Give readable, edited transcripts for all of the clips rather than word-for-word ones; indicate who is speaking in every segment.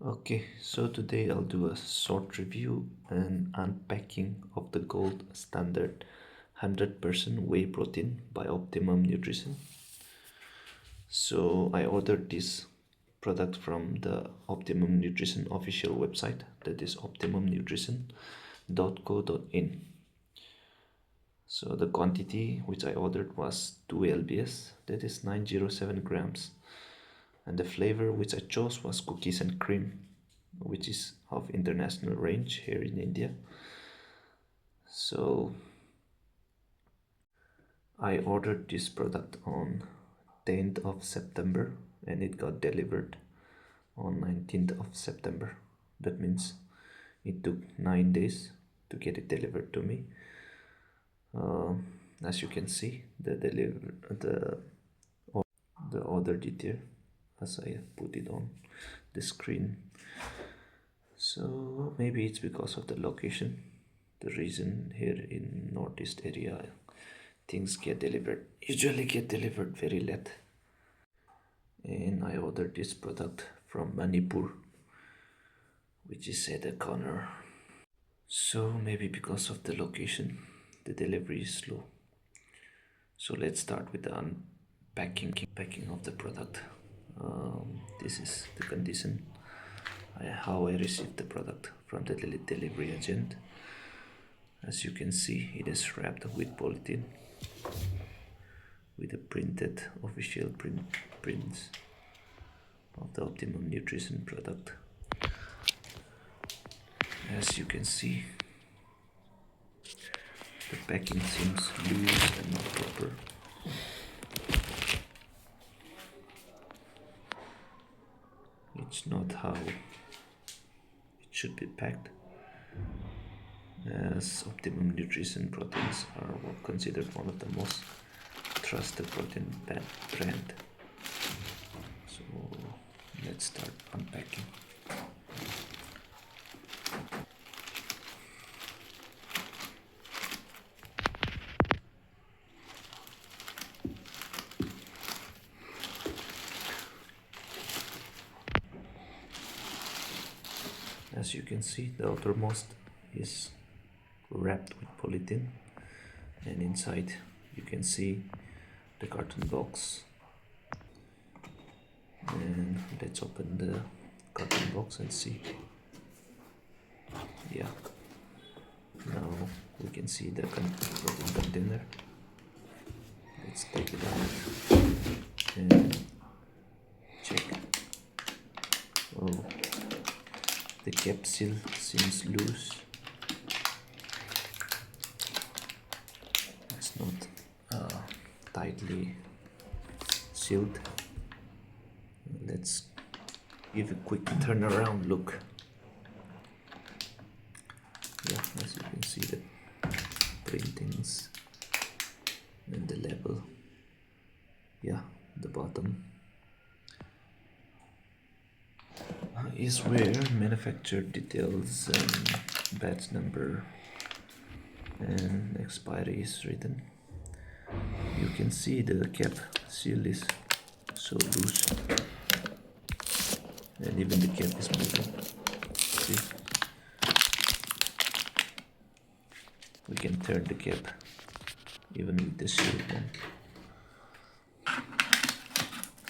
Speaker 1: Okay, so today I'll do a short review and unpacking of the gold standard 100% whey protein by Optimum Nutrition. So I ordered this product from the Optimum Nutrition official website, that is optimumnutrition.co.in. So the quantity which I ordered was 2 lbs, that is 907 grams. And the flavor which I chose was cookies and cream, which is of international range here in India. So I ordered this product on 10th of September and it got delivered on 19th of September. That means it took 9 days to get it delivered to me. As you can see, the order detail as I put it on the screen. So maybe it's because of the location, the reason here in northeast area things usually get delivered very late. And I ordered this product from Manipur, which is at the corner. So maybe because of the location the delivery is slow. So let's start with the unpacking of the product. This is the condition, how I received the product from the delivery agent. As you can see, it is wrapped with polythene with a printed official prints of the Optimum Nutrition product. As you can see, the packing seems loose and not proper. It's not how it should be packed, as Optimum Nutrition proteins are considered one of the most trusted protein brand. So let's start unpacking. As you can see, the outermost is wrapped with polythene, and inside you can see the carton box. And let's open the carton box and see. Yeah, now we can see the protein container. Let's take it out and check. Oh, the capsule seems loose. It's not tightly sealed. Let's give a quick turnaround look. Yeah, as you can see, the printings and the label. Yeah, the bottom is where manufacturer details and batch number and expiry is written. You can see the cap seal is so loose, and even the cap is moving. See, we can turn the cap even with the seal on.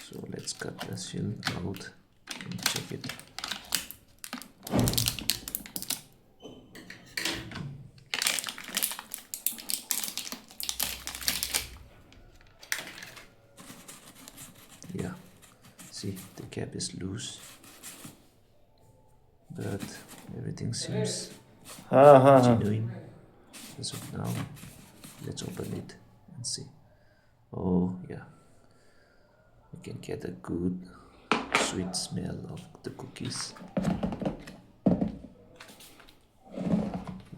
Speaker 1: So let's cut the seal out and check it. Yeah, see, the cap is loose, but everything seems genuine as of now. Let's open it and see. Oh yeah, we can get a good sweet smell of the cookies.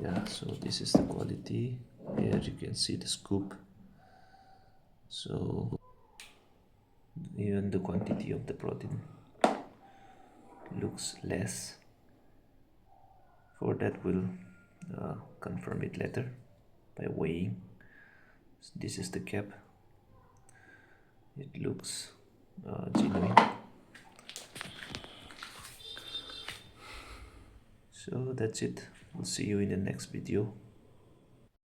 Speaker 1: Yeah, so this is the quality. Here you can see the scoop. So even the quantity of the protein looks less. For that we'll confirm it later by weighing. This is the cap. It looks genuine. So that's it. We'll see you in the next video.